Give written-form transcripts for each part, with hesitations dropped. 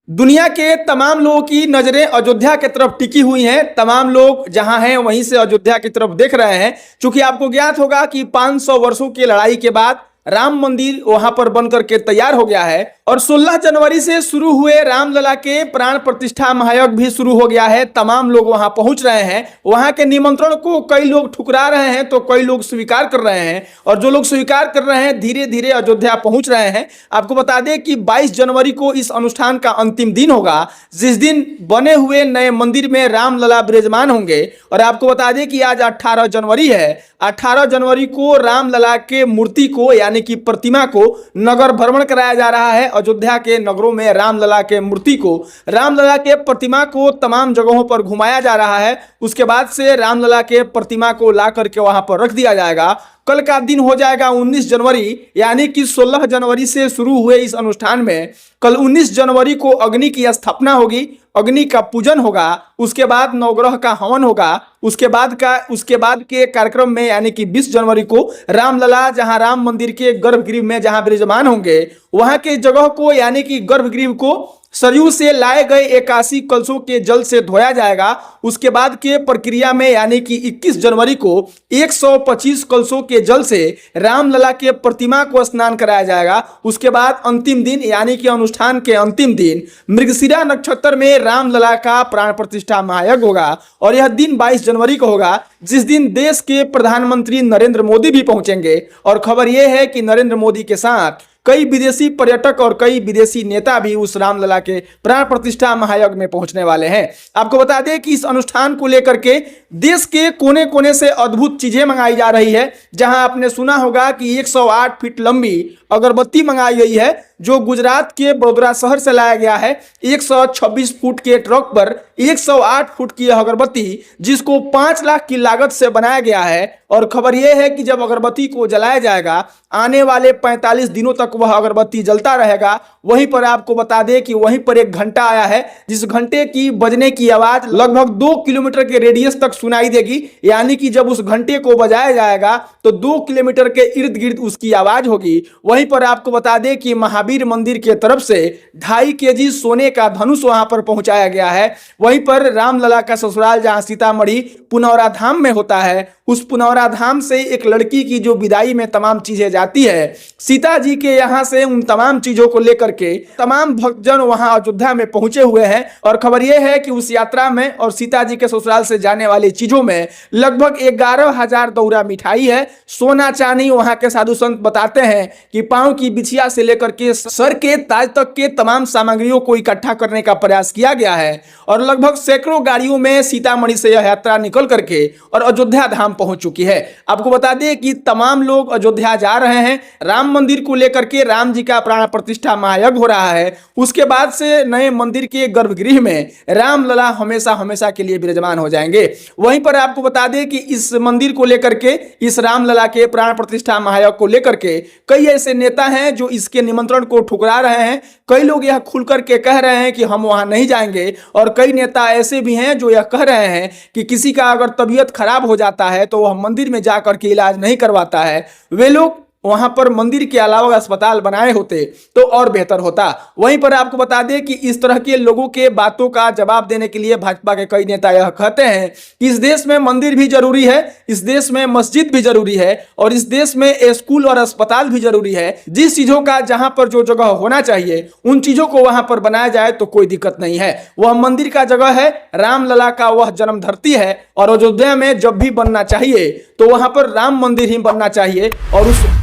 दुनिया के तमाम लोगों की नजरें अयोध्या की तरफ टिकी हुई हैं। तमाम लोग जहां हैं वहीं से अयोध्या की तरफ देख रहे हैं। क्योंकि आपको ज्ञात होगा कि 500 वर्षों की लड़ाई के बाद राम मंदिर वहां पर बनकर के तैयार हो गया है और 16 जनवरी से शुरू हुए रामलला के प्राण प्रतिष्ठा महायज्ञ भी शुरू हो गया है। तमाम लोग वहां पहुंच रहे हैं। वहां के निमंत्रण को कई लोग ठुकरा रहे हैं तो कई लोग स्वीकार कर रहे हैं और जो लोग स्वीकार कर रहे हैं धीरे धीरे अयोध्या पहुंच रहे हैं। आपको बता दें कि 22 जनवरी को इस अनुष्ठान का अंतिम दिन होगा, जिस दिन बने हुए नए मंदिर में रामलला विराजमान होंगे। और आपको बता दें कि आज 18 जनवरी है। 18 जनवरी को रामलला के मूर्ति को यानी कि प्रतिमा को नगर भ्रमण कराया जा रहा है। अयोध्या के नगरों में रामलला के मूर्ति को, रामलला के प्रतिमा को तमाम जगहों पर घुमाया जा रहा है। उसके बाद से रामलला के प्रतिमा को ला करके वहां पर रख दिया जाएगा। कल का दिन हो जाएगा 19 जनवरी, यानी कि 16 जनवरी से शुरू हुए इस अनुष्ठान में कल 19 जनवरी को अग्नि की स्थापना होगी, अग्नि का पूजन होगा। उसके बाद नवग्रह का हवन होगा। उसके बाद के कार्यक्रम में यानी कि 20 जनवरी को रामलला जहां राम मंदिर के गर्भगृह में जहां विराजमान होंगे वहां के जगह को यानी कि गर्भगृह को सरयू से लाए गए 81 कलशों के जल से धोया जाएगा। उसके बाद के प्रक्रिया में यानी कि 21 जनवरी को 125 कलशों के जल से रामलला के प्रतिमा को स्नान कराया जाएगा। उसके बाद अंतिम दिन यानी कि अनुष्ठान के अंतिम दिन मृगशिरा नक्षत्र में रामलला का प्राण प्रतिष्ठा महायज्ञ होगा और यह दिन 22 जनवरी को होगा, जिस दिन देश के प्रधानमंत्री नरेंद्र मोदी भी पहुंचेंगे। और खबर यह है कि नरेंद्र मोदी के साथ कई विदेशी पर्यटक और कई विदेशी नेता भी उस रामलला के प्राण प्रतिष्ठा महायज्ञ में पहुंचने वाले हैं। आपको बता दें कि इस अनुष्ठान को लेकर के देश के कोने कोने से अद्भुत चीजें मंगाई जा रही है। जहां आपने सुना होगा कि 108 फीट लंबी अगरबत्ती मंगाई गई है जो गुजरात के बड़ोदरा शहर से लाया गया है। 126 फुट के ट्रक पर 108 फुट की अगरबत्ती जिसको 5 लाख की लागत से बनाया गया है। और खबर यह है कि जब अगरबत्ती को जलाया जाएगा आने वाले 45 दिनों तक वह अगरबत्ती जलता रहेगा। वहीं पर आपको बता दें कि वहीं पर एक घंटा आया है जिस घंटे की बजने की आवाज लगभग 2 किलोमीटर के रेडियस तक सुनाई देगी। यानी कि जब उस घंटे को बजाया जाएगा तो 2 किलोमीटर के इर्द गिर्द उसकी आवाज होगी। वहीं पर आपको बता दें कि महावीर मंदिर के तरफ से 2.5 केजी सोने का धनुष वहां पर पहुंचाया गया है। वहीं पर रामलला का ससुराल जहां सीतामढ़ी पुनौरा धाम में होता है, उस पुनौरा धाम से एक लड़की की जो विदाई में तमाम चीजें जाती है, सीता जी के यहां से उन तमाम चीजों को लेकर के तमाम भक्तजन वहां अयोध्या में पहुंचे हुए हैं। और खबर यह है कि उस यात्रा में और सीता जी के ससुराल से जाने वाली चीजों में लगभग 11,000 दौरा मिठाई है, सोना चांदी। वहां के साधु संत बताते हैं कि पांव की बिछिया से लेकर के सर के ताज तक के तमाम सामग्रियों को इकट्ठा करने का प्रयास किया गया है। और लगभग सैकड़ों गाड़ियों में सीतामढ़ी से यह यात्रा निकल करके और अयोध्या धाम पहुंच चुकी है। आपको बता दें कि तमाम लोग अयोध्या जा रहे हैं। राम मंदिर को लेकर के राम जी का प्राण प्रतिष्ठा महायज्ञ हो रहा है। उसके बाद से नए मंदिर के गर्भगृह में रामलला हमेशा हमेशा के लिए विराजमान हो जाएंगे। वहीं पर आपको बता दें कि इस मंदिर को लेकर के, इस रामलला के प्राण प्रतिष्ठा महायज्ञ को लेकर के कई ऐसे नेता हैं जो इसके निमंत्रण को ठुकरा रहे हैं। कई लोग यह खुल करके कह रहे हैं कि हम वहां नहीं जाएंगे और कई नेता ऐसे भी हैं जो यह कह रहे हैं कि किसी का अगर तबीयत खराब हो जाता है तो वह मंदिर में जाकर के इलाज नहीं करवाता है। वे लोग वहां पर मंदिर के अलावा अस्पताल बनाए होते तो और बेहतर होता। वहीं पर आपको बता दें कि इस तरह के लोगों के बातों का जवाब देने के लिए भाजपा के कई नेता यह कहते हैं कि इस देश में मंदिर भी जरूरी है, इस देश में मस्जिद भी जरूरी है और इस देश में स्कूल और अस्पताल भी जरूरी है। जिस चीजों का जहां पर जो जगह होना चाहिए उन चीजों को वहां पर बनाया जाए तो कोई दिक्कत नहीं है। वह मंदिर का जगह है, रामलला का वह जन्म धरती है और अयोध्या में जब भी बनना चाहिए तो वहां पर राम मंदिर ही बनना चाहिए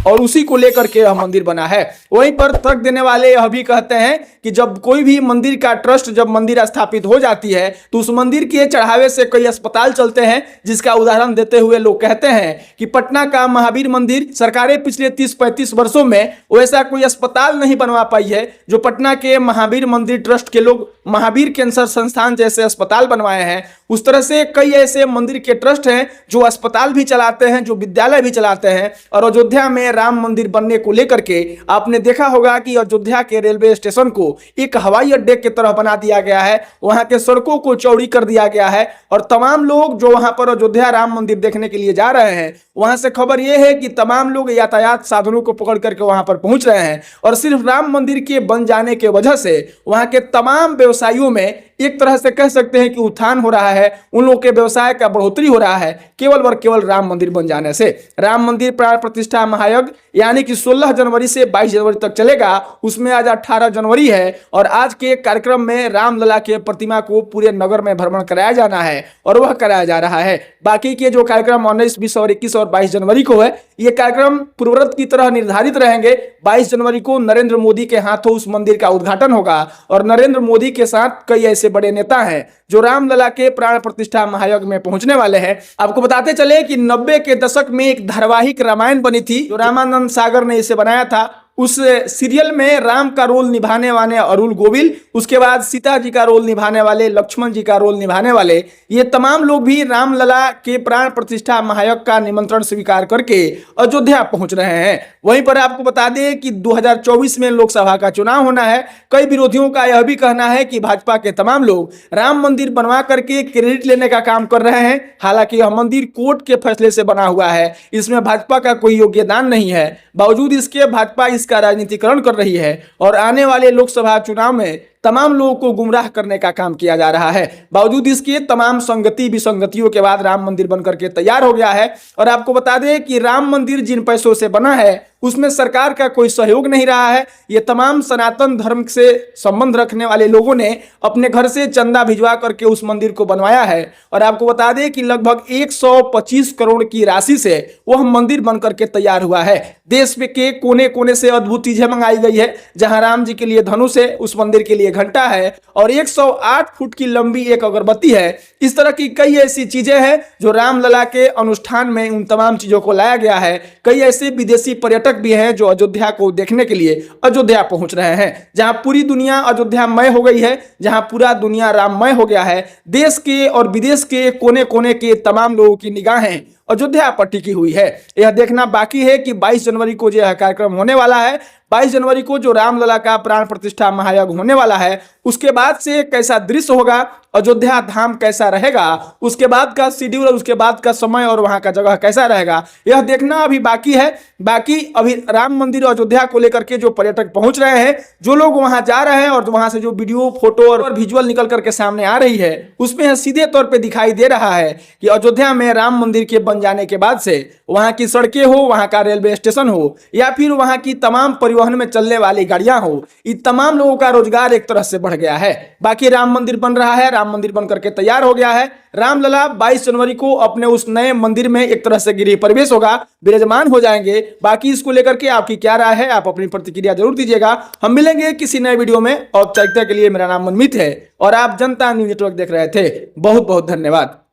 और उसी को लेकर के यह मंदिर बना है। वहीं पर तर्क देने वाले यह भी कहते हैं कि जब कोई भी मंदिर का ट्रस्ट जब मंदिर स्थापित हो जाती है तो उस मंदिर के चढ़ावे से कई अस्पताल चलते हैं। जिसका उदाहरण देते हुए लोग कहते हैं कि पटना का महावीर मंदिर सरकारें पिछले 30-35 वर्षों में वैसा कोई अस्पताल नहीं बनवा पाई है जो पटना के महावीर मंदिर ट्रस्ट के लोग महावीर कैंसर संस्थान जैसे अस्पताल बनवाए हैं। उस तरह से कई ऐसे मंदिर के ट्रस्ट हैं जो अस्पताल भी चलाते हैं, जो विद्यालय भी चलाते हैं। और अयोध्या में राम मंदिर बनने को लेकर के आपने देखा होगा कि अयोध्या के रेलवे स्टेशन को एक हवाई अड्डे की तरह बना दिया गया है, वहां के सड़कों को चौड़ी कर दिया गया है और तमाम लोग जो वहां पर अयोध्या राम मंदिर देखने के लिए जा रहे हैं, वहां से खबर यह है कि तमाम लोग यातायात साधनों को पकड़ करके वहां पर पहुंच रहे हैं और सिर्फ राम मंदिर के बन जाने के वजह से वहां के तमाम व्यवसायियों में एक तरह से कह सकते हैं कि उत्थान हो रहा है, उन लोगों के व्यवसाय का बढ़ोतरी हो रहा है केवल और केवल राम मंदिर बन जाने से। राम मंदिर प्राण प्रतिष्ठा महायज्ञ यानी कि 16 जनवरी से 22 जनवरी तक चलेगा, उसमें आज 18 जनवरी है और आज के कार्यक्रम में रामलला के प्रतिमा को पूरे नगर में भ्रमण कराया जाना है और वह कराया जा रहा है। बाकी के जो कार्यक्रम 19, 20 और 21 और 22 जनवरी को है, ये कार्यक्रम पूर्ववत की तरह निर्धारित रहेंगे। 22 जनवरी को नरेंद्र मोदी के हाथों उस मंदिर का उद्घाटन होगा और नरेंद्र मोदी के साथ कई ऐसे बड़े नेता हैं जो रामलला के प्राण प्रतिष्ठा महायज्ञ में पहुंचने वाले हैं। आपको बताते चले कि 90 के दशक में एक धारावाहिक रामायण बनी थी जो रामानंद सागर ने इसे बनाया था। उस सीरियल में राम का रोल निभाने वाले अरुल गोविल, उसके बाद सीता जी का रोल निभाने वाले लक्ष्मण जी का रोल निभाने वाले, ये तमाम लोग भी रामलला के प्राण प्रतिष्ठा महायज्ञ का निमंत्रण स्वीकार करके अयोध्या पहुंच रहे हैं। वहीं पर आपको बता दें कि 2024 में लोकसभा का चुनाव होना है। कई विरोधियों का यह भी कहना है कि भाजपा के तमाम लोग राम मंदिर बनवा करके क्रेडिट लेने का काम कर रहे हैं, हालांकि यह मंदिर कोर्ट के फैसले से बना हुआ है, इसमें भाजपा का कोई योगदान नहीं है। बावजूद इसके भाजपा इसका राजनीतिकरण कर रही है और आने वाले लोकसभा चुनाव में तमाम लोगों को गुमराह करने का काम किया जा रहा है। बावजूद इसके तमाम संगति विसंगतियों के बाद राम मंदिर बनकर के तैयार हो गया है और आपको बता दें कि राम मंदिर जिन पैसों से बना है उसमें सरकार का कोई सहयोग नहीं रहा है। ये तमाम सनातन धर्म से संबंध रखने वाले लोगों ने अपने घर से चंदा भिजवा करके उस मंदिर को बनवाया है और आपको बता दें कि लगभग 125 करोड़ की राशि से वह मंदिर बनकर के तैयार हुआ है। देश के कोने कोने से अद्भुत चीजें मंगाई गई है, जहां राम जी के लिए धनुष है, उस मंदिर के लिए घंटा है और 108 फुट की लंबी एक अगरबत्ती है। इस तरह की कई ऐसी चीजें हैं जो रामलला के अनुष्ठान में उन तमाम चीजों को लाया गया है। कई ऐसे विदेशी पर्यटक भी हैं जो अयोध्या को देखने के लिए अयोध्या पहुंच रहे हैं, जहां पूरी दुनिया अयोध्यामय हो गई है, जहां पूरा दुनिया राममय हो गया है। देश के और विदेश के कोने कोने के तमाम लोगों की निगाहें अयोध्या पर टिकी हुई है। यह देखना बाकी है कि 22 जनवरी को जो यह कार्यक्रम होने वाला है, 22 जनवरी को जो रामलला का प्राण प्रतिष्ठा महायज्ञ होने वाला है, उसके बाद से कैसा दृश्य होगा, अयोध्या धाम कैसा रहेगा, उसके बाद का शेड्यूल और उसके बाद का समय और वहां का जगह कैसा रहेगा, यह देखना अभी बाकी है। बाकी अभी राम मंदिर अयोध्या को लेकर के जो पर्यटक पहुंच रहे हैं, जो लोग वहां जा रहे हैं और वहां से जो वीडियो फोटो और विजुअल निकल करके सामने आ रही है, उसमें सीधे तौर पर दिखाई दे रहा है कि अयोध्या में राम मंदिर के बन जाने के बाद से वहां की सड़कें हो, वहां का रेलवे स्टेशन हो या फिर वहां की तमाम परिवहन में चलने वाली गाड़ियां हो, इन तमाम लोगों का रोजगार एक तरह से बढ़ गया है। बाकी राम मंदिर बन रहा है, राम मंदिर बन करके तैयार हो गया है। रामलला 22 जनवरी को अपने उस नए मंदिर में एक तरह से गृह प्रवेश होगा, विराजमान हो जाएंगे। बाकी इसको लेकर के आपकी क्या राय है, आप अपनी प्रतिक्रिया जरूर दीजिएगा। हम मिलेंगे किसी नए वीडियो में। औपचारिकता के लिए मेरा नाम मनमीत है और आप जनता न्यूज नेटवर्क देख रहे थे। बहुत बहुत धन्यवाद।